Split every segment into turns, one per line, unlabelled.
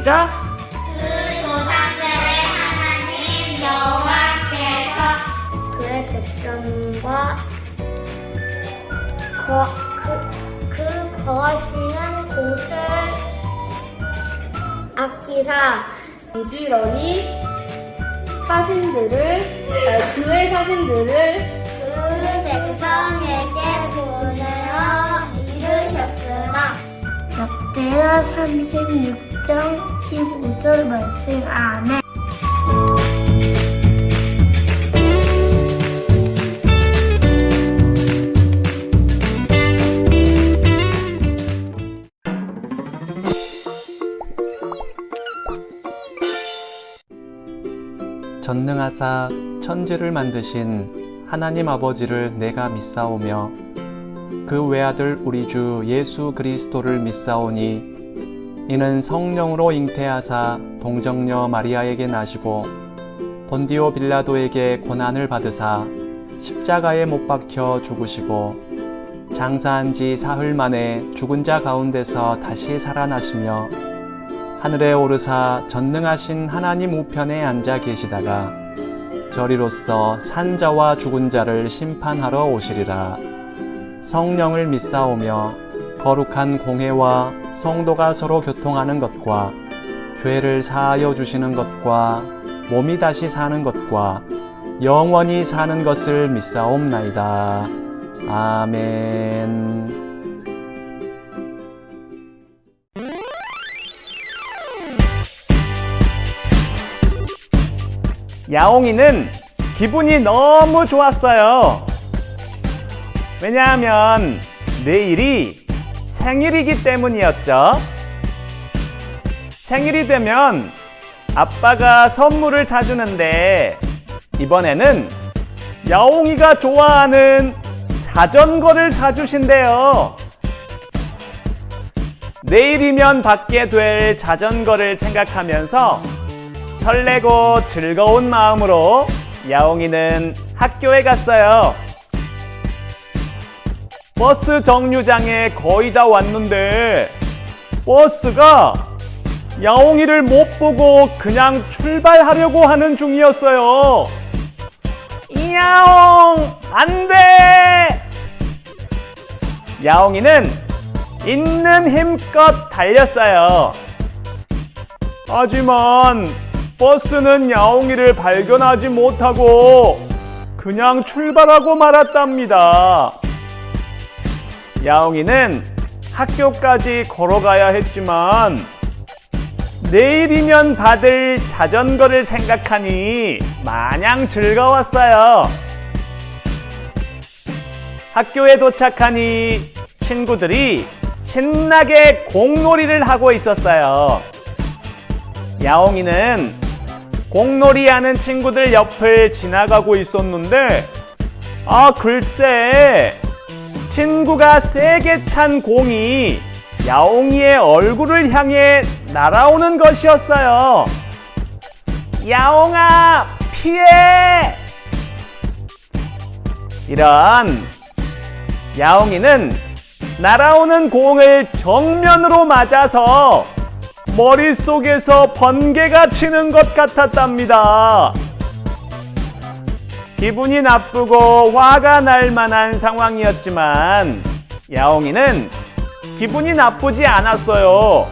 시작!
그 조상들의 하나님 여호와께서 그의 백성과 거하시는 곳을 아끼사
부지런히 교회 사신들을
그 백성에게 보내어 이르셨으나
역대하 36장 15절 말씀 안에
전능하사 천지를 만드신 하나님 아버지를 내가 믿사오며 그 외아들 우리 주 예수 그리스도를 믿사오니 이는 성령으로 잉태하사 동정녀 마리아에게 나시고 본디오 빌라도에게 고난을 받으사 십자가에 못 박혀 죽으시고 장사한 지 사흘 만에 죽은 자 가운데서 다시 살아나시며 하늘에 오르사 전능하신 하나님 우편에 앉아 계시다가 저리로서 산자와 죽은 자를 심판하러 오시리라. 성령을 믿사오며 거룩한 공회와 성도가 서로 교통하는 것과 죄를 사하여 주시는 것과 몸이 다시 사는 것과 영원히 사는 것을 믿사옵나이다. 아멘. 야옹이는 기분이 너무 좋았어요. 왜냐하면 내일이 생일이기 때문이었죠. 생일이 되면 아빠가 선물을 사주는데 이번에는 야옹이가 좋아하는 자전거를 사주신대요. 내일이면 받게 될 자전거를 생각하면서 설레고 즐거운 마음으로 야옹이는 학교에 갔어요. 버스 정류장에 거의 다 왔는데 버스가 야옹이를 못 보고 그냥 출발하려고 하는 중이었어요. 야옹, 안 돼! 야옹이는 있는 힘껏 달렸어요. 하지만 버스는 야옹이를 발견하지 못하고 그냥 출발하고 말았답니다. 야옹이는 학교까지 걸어가야 했지만 내일이면 받을 자전거를 생각하니 마냥 즐거웠어요. 학교에 도착하니 친구들이 신나게 공놀이를 하고 있었어요. 야옹이는 공놀이 하는 친구들 옆을 지나가고 있었는데 글쎄 친구가 세게 찬 공이 야옹이의 얼굴을 향해 날아오는 것이었어요. 야옹아, 피해! 이런 야옹이는 날아오는 공을 정면으로 맞아서 머릿속에서 번개가 치는 것 같았답니다. 기분이 나쁘고 화가 날 만한 상황이었지만 야옹이는 기분이 나쁘지 않았어요.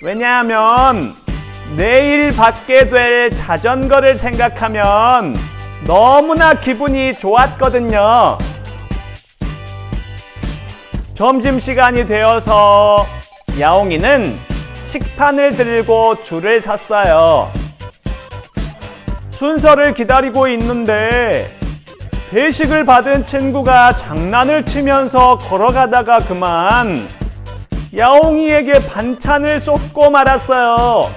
왜냐하면 내일 받게 될 자전거를 생각하면 너무나 기분이 좋았거든요. 점심시간이 되어서 야옹이는 식판을 들고 줄을 섰어요. 순서를 기다리고 있는데 배식을 받은 친구가 장난을 치면서 걸어가다가 그만 야옹이에게 반찬을 쏟고 말았어요.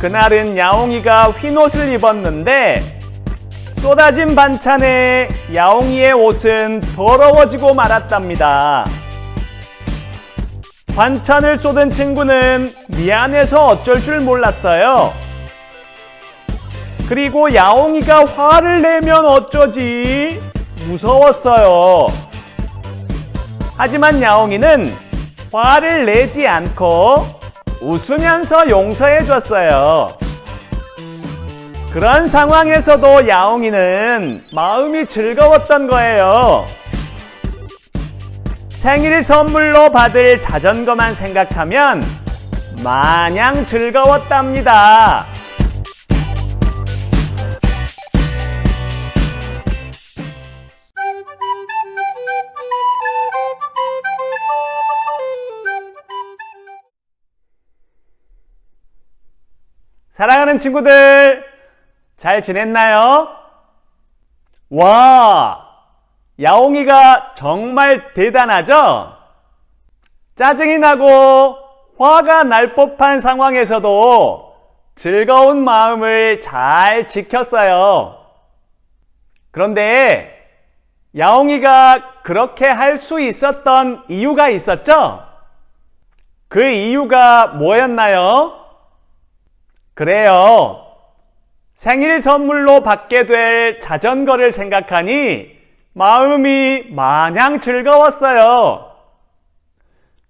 그날은 야옹이가 흰옷을 입었는데 쏟아진 반찬에 야옹이의 옷은 더러워지고 말았답니다. 반찬을 쏟은 친구는 미안해서 어쩔 줄 몰랐어요. 그리고 야옹이가 화를 내면 어쩌지? 무서웠어요. 하지만 야옹이는 화를 내지 않고 웃으면서 용서해 줬어요. 그런 상황에서도 야옹이는 마음이 즐거웠던 거예요. 생일 선물로 받을 자전거만 생각하면 마냥 즐거웠답니다. 사랑하는 친구들, 잘 지냈나요? 와, 야옹이가 정말 대단하죠? 짜증이 나고 화가 날 법한 상황에서도 즐거운 마음을 잘 지켰어요. 그런데 야옹이가 그렇게 할 수 있었던 이유가 있었죠? 그 이유가 뭐였나요? 그래요. 생일 선물로 받게 될 자전거를 생각하니 마음이 마냥 즐거웠어요.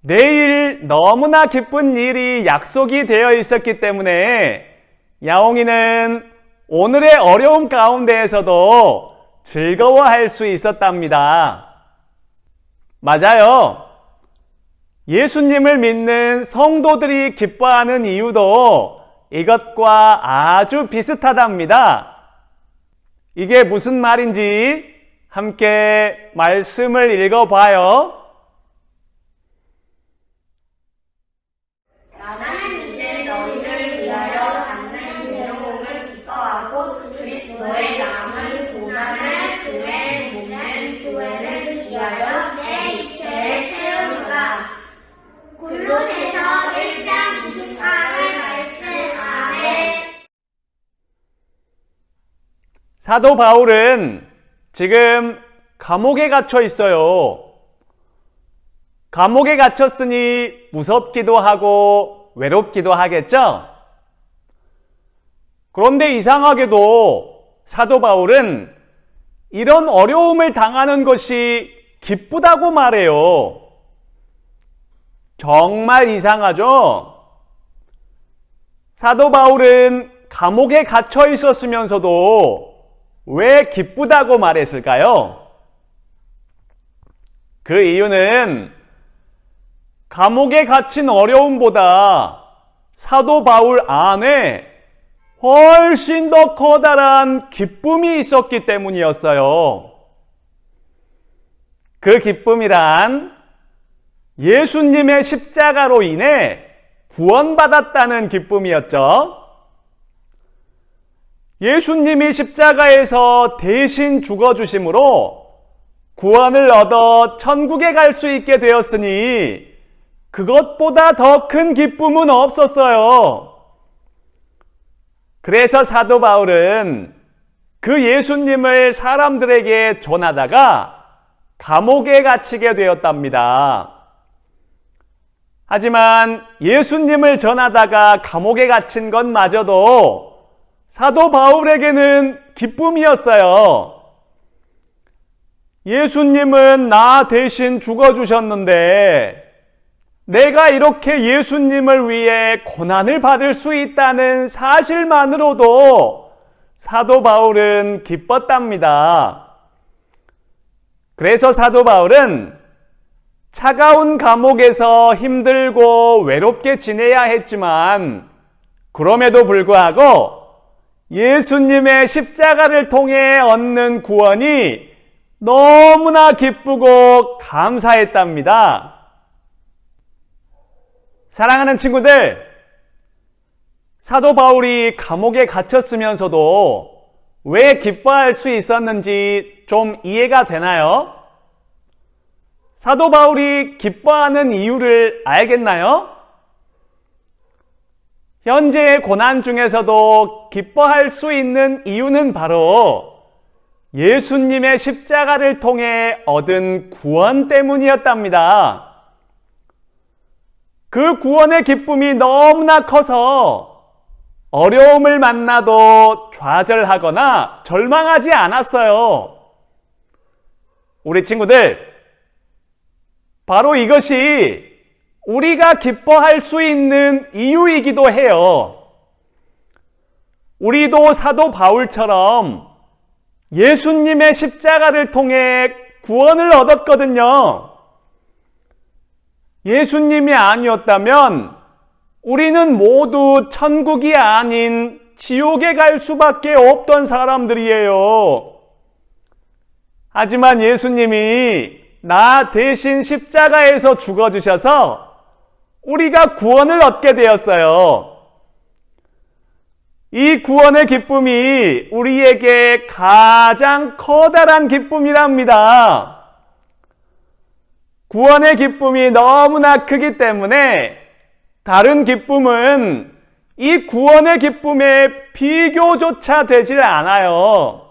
내일 너무나 기쁜 일이 약속이 되어 있었기 때문에 야옹이는 오늘의 어려움 가운데에서도 즐거워할 수 있었답니다. 맞아요. 예수님을 믿는 성도들이 기뻐하는 이유도 이것과 아주 비슷하답니다. 이게 무슨 말인지 함께 말씀을 읽어봐요.
나는 이제 너희를 위하여 받는 괴로움을 기뻐하고 그리스도의 남은 고난을 그의 몸된 교회를 위하여 내 이체에 채우노라. 골로새서 1장 24절 말씀. 아멘.
사도 바울은 지금 감옥에 갇혀 있어요. 감옥에 갇혔으니 무섭기도 하고 외롭기도 하겠죠? 그런데 이상하게도 사도 바울은 이런 어려움을 당하는 것이 기쁘다고 말해요. 정말 이상하죠? 사도 바울은 감옥에 갇혀 있었으면서도 왜 기쁘다고 말했을까요? 그 이유는 감옥에 갇힌 어려움보다 사도 바울 안에 훨씬 더 커다란 기쁨이 있었기 때문이었어요. 그 기쁨이란 예수님의 십자가로 인해 구원받았다는 기쁨이었죠. 예수님이 십자가에서 대신 죽어주심으로 구원을 얻어 천국에 갈 수 있게 되었으니 그것보다 더 큰 기쁨은 없었어요. 그래서 사도 바울은 그 예수님을 사람들에게 전하다가 감옥에 갇히게 되었답니다. 하지만 예수님을 전하다가 감옥에 갇힌 것마저도 사도 바울에게는 기쁨이었어요. 예수님은 나 대신 죽어주셨는데 내가 이렇게 예수님을 위해 고난을 받을 수 있다는 사실만으로도 사도 바울은 기뻤답니다. 그래서 사도 바울은 차가운 감옥에서 힘들고 외롭게 지내야 했지만 그럼에도 불구하고 예수님의 십자가를 통해 얻는 구원이 너무나 기쁘고 감사했답니다. 사랑하는 친구들, 사도 바울이 감옥에 갇혔으면서도 왜 기뻐할 수 있었는지 좀 이해가 되나요? 사도 바울이 기뻐하는 이유를 알겠나요? 현재의 고난 중에서도 기뻐할 수 있는 이유는 바로 예수님의 십자가를 통해 얻은 구원 때문이었답니다. 그 구원의 기쁨이 너무나 커서 어려움을 만나도 좌절하거나 절망하지 않았어요. 우리 친구들, 바로 이것이 우리가 기뻐할 수 있는 이유이기도 해요. 우리도 사도 바울처럼 예수님의 십자가를 통해 구원을 얻었거든요. 예수님이 아니었다면 우리는 모두 천국이 아닌 지옥에 갈 수밖에 없던 사람들이에요. 하지만 예수님이 나 대신 십자가에서 죽어주셔서 우리가 구원을 얻게 되었어요. 이 구원의 기쁨이 우리에게 가장 커다란 기쁨이랍니다. 구원의 기쁨이 너무나 크기 때문에 다른 기쁨은 이 구원의 기쁨에 비교조차 되질 않아요.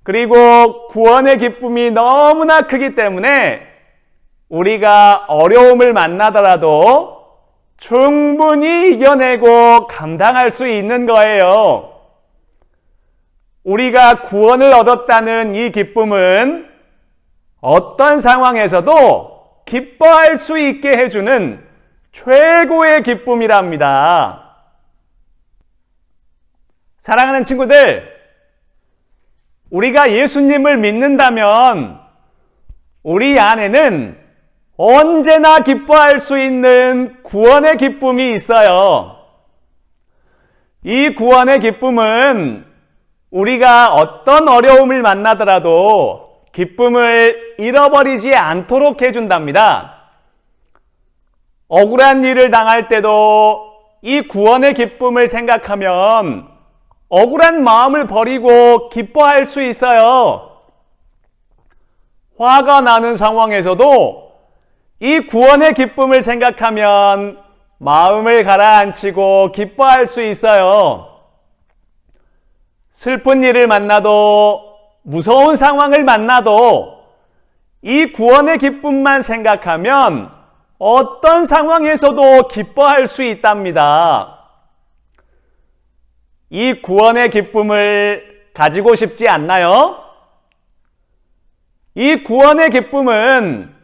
그리고 구원의 기쁨이 너무나 크기 때문에 우리가 어려움을 만나더라도 충분히 이겨내고 감당할 수 있는 거예요. 우리가 구원을 얻었다는 이 기쁨은 어떤 상황에서도 기뻐할 수 있게 해주는 최고의 기쁨이랍니다. 사랑하는 친구들, 우리가 예수님을 믿는다면 우리 안에는 언제나 기뻐할 수 있는 구원의 기쁨이 있어요. 이 구원의 기쁨은 우리가 어떤 어려움을 만나더라도 기쁨을 잃어버리지 않도록 해준답니다. 억울한 일을 당할 때도 이 구원의 기쁨을 생각하면 억울한 마음을 버리고 기뻐할 수 있어요. 화가 나는 상황에서도 이 구원의 기쁨을 생각하면 마음을 가라앉히고 기뻐할 수 있어요. 슬픈 일을 만나도 무서운 상황을 만나도 이 구원의 기쁨만 생각하면 어떤 상황에서도 기뻐할 수 있답니다. 이 구원의 기쁨을 가지고 싶지 않나요? 이 구원의 기쁨은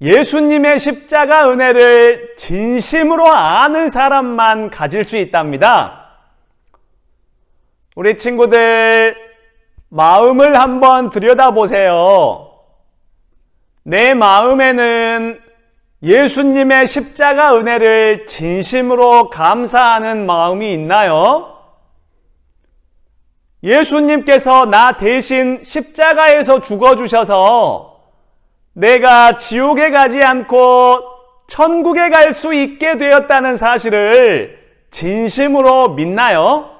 예수님의 십자가 은혜를 진심으로 아는 사람만 가질 수 있답니다. 우리 친구들, 마음을 한번 들여다보세요. 내 마음에는 예수님의 십자가 은혜를 진심으로 감사하는 마음이 있나요? 예수님께서 나 대신 십자가에서 죽어주셔서 내가 지옥에 가지 않고 천국에 갈 수 있게 되었다는 사실을 진심으로 믿나요?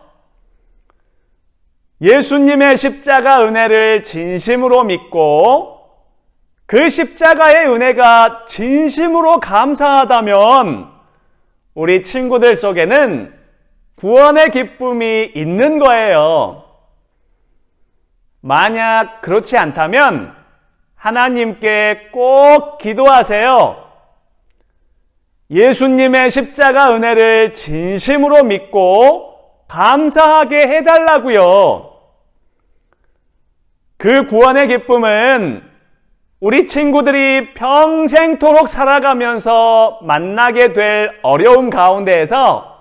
예수님의 십자가 은혜를 진심으로 믿고 그 십자가의 은혜가 진심으로 감사하다면 우리 친구들 속에는 구원의 기쁨이 있는 거예요. 만약 그렇지 않다면 하나님께 꼭 기도하세요. 예수님의 십자가 은혜를 진심으로 믿고 감사하게 해달라고요. 그 구원의 기쁨은 우리 친구들이 평생토록 살아가면서 만나게 될 어려움 가운데에서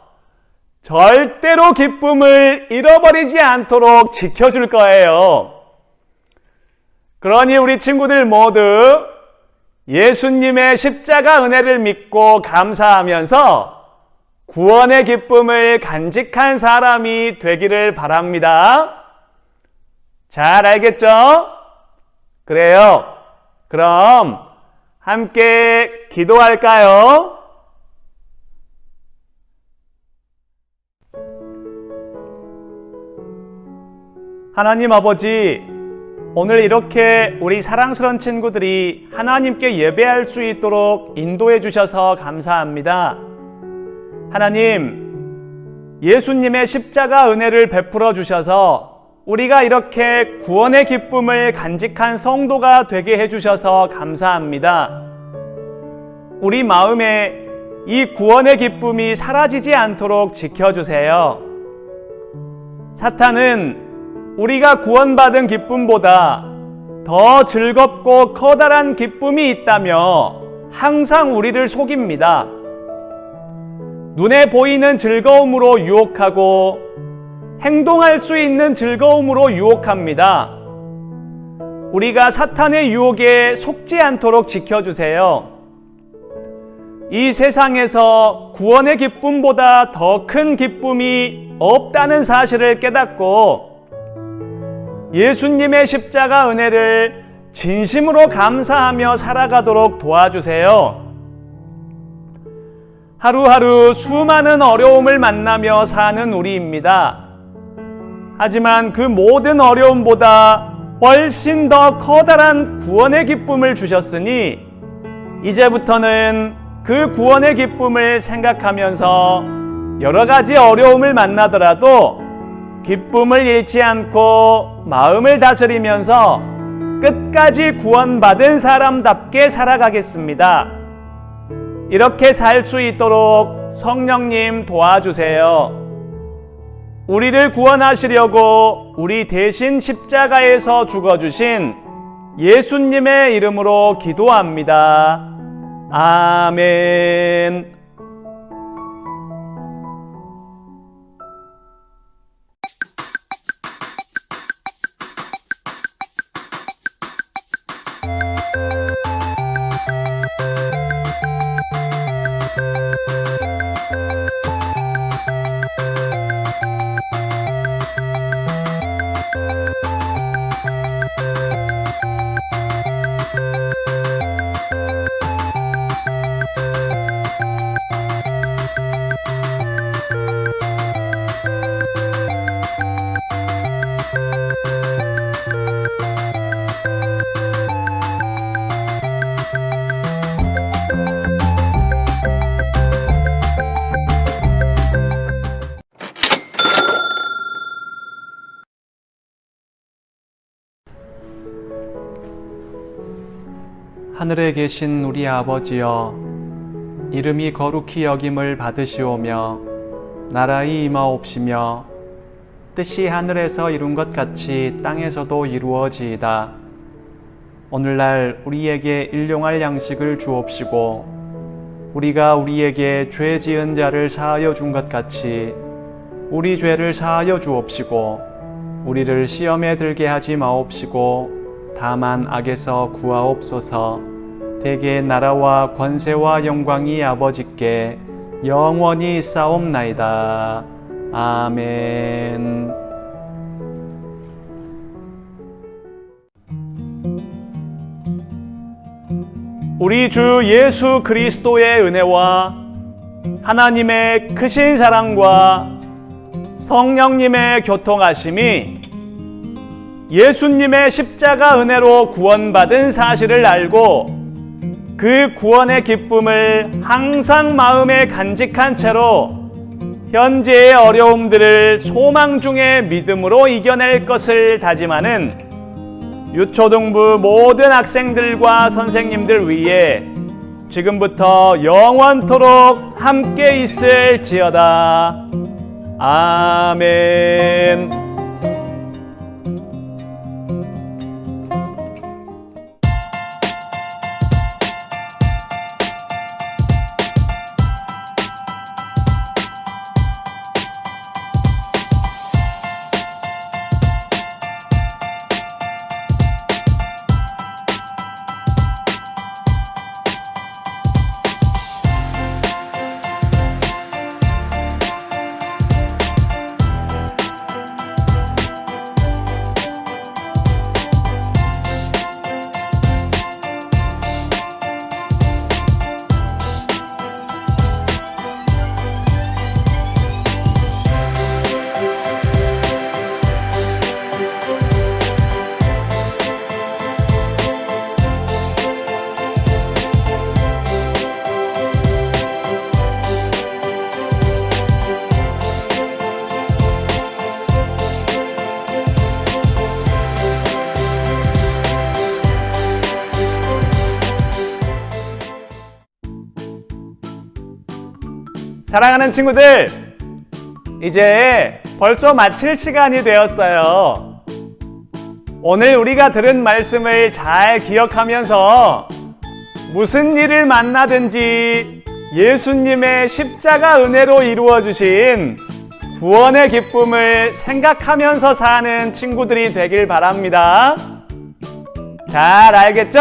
절대로 기쁨을 잃어버리지 않도록 지켜줄 거예요. 그러니 우리 친구들 모두 예수님의 십자가 은혜를 믿고 감사하면서 구원의 기쁨을 간직한 사람이 되기를 바랍니다. 잘 알겠죠? 그래요. 그럼 함께 기도할까요? 하나님 아버지, 오늘 이렇게 우리 사랑스러운 친구들이 하나님께 예배할 수 있도록 인도해 주셔서 감사합니다. 하나님, 예수님의 십자가 은혜를 베풀어 주셔서 우리가 이렇게 구원의 기쁨을 간직한 성도가 되게 해주셔서 감사합니다. 우리 마음에 이 구원의 기쁨이 사라지지 않도록 지켜주세요. 사탄은 우리가 구원받은 기쁨보다 더 즐겁고 커다란 기쁨이 있다며 항상 우리를 속입니다. 눈에 보이는 즐거움으로 유혹하고 행동할 수 있는 즐거움으로 유혹합니다. 우리가 사탄의 유혹에 속지 않도록 지켜주세요. 이 세상에서 구원의 기쁨보다 더 큰 기쁨이 없다는 사실을 깨닫고 예수님의 십자가 은혜를 진심으로 감사하며 살아가도록 도와주세요. 하루하루 수많은 어려움을 만나며 사는 우리입니다. 하지만 그 모든 어려움보다 훨씬 더 커다란 구원의 기쁨을 주셨으니 이제부터는 그 구원의 기쁨을 생각하면서 여러 가지 어려움을 만나더라도 기쁨을 잃지 않고 마음을 다스리면서 끝까지 구원받은 사람답게 살아가겠습니다. 이렇게 살 수 있도록 성령님 도와주세요. 우리를 구원하시려고 우리 대신 십자가에서 죽어주신 예수님의 이름으로 기도합니다. 아멘. 하늘에 계신 우리 아버지여, 이름이 거룩히 여김을 받으시오며 나라의 임하옵시며 뜻이 하늘에서 이룬 것 같이 땅에서도 이루어지이다. 오늘날 우리에게 일용할 양식을 주옵시고 우리가 우리에게 죄 지은 자를 사하여 준 것 같이 우리 죄를 사하여 주옵시고 우리를 시험에 들게 하지 마옵시고 다만 악에서 구하옵소서. 대개 나라와 권세와 영광이 아버지께 영원히 있사옵나이다. 아멘. 우리 주 예수 그리스도의 은혜와 하나님의 크신 사랑과 성령님의 교통하심이 예수님의 십자가 은혜로 구원받은 사실을 알고 그 구원의 기쁨을 항상 마음에 간직한 채로 현재의 어려움들을 소망 중에 믿음으로 이겨낼 것을 다짐하는 유초등부 모든 학생들과 선생님들 위해 지금부터 영원토록 함께 있을지어다. 아멘. 사랑하는 친구들, 이제 벌써 마칠 시간이 되었어요. 오늘 우리가 들은 말씀을 잘 기억하면서 무슨 일을 만나든지 예수님의 십자가 은혜로 이루어주신 구원의 기쁨을 생각하면서 사는 친구들이 되길 바랍니다. 잘 알겠죠?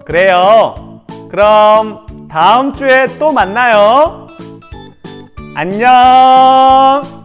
그래요. 그럼 다음 주에 또 만나요. 안녕.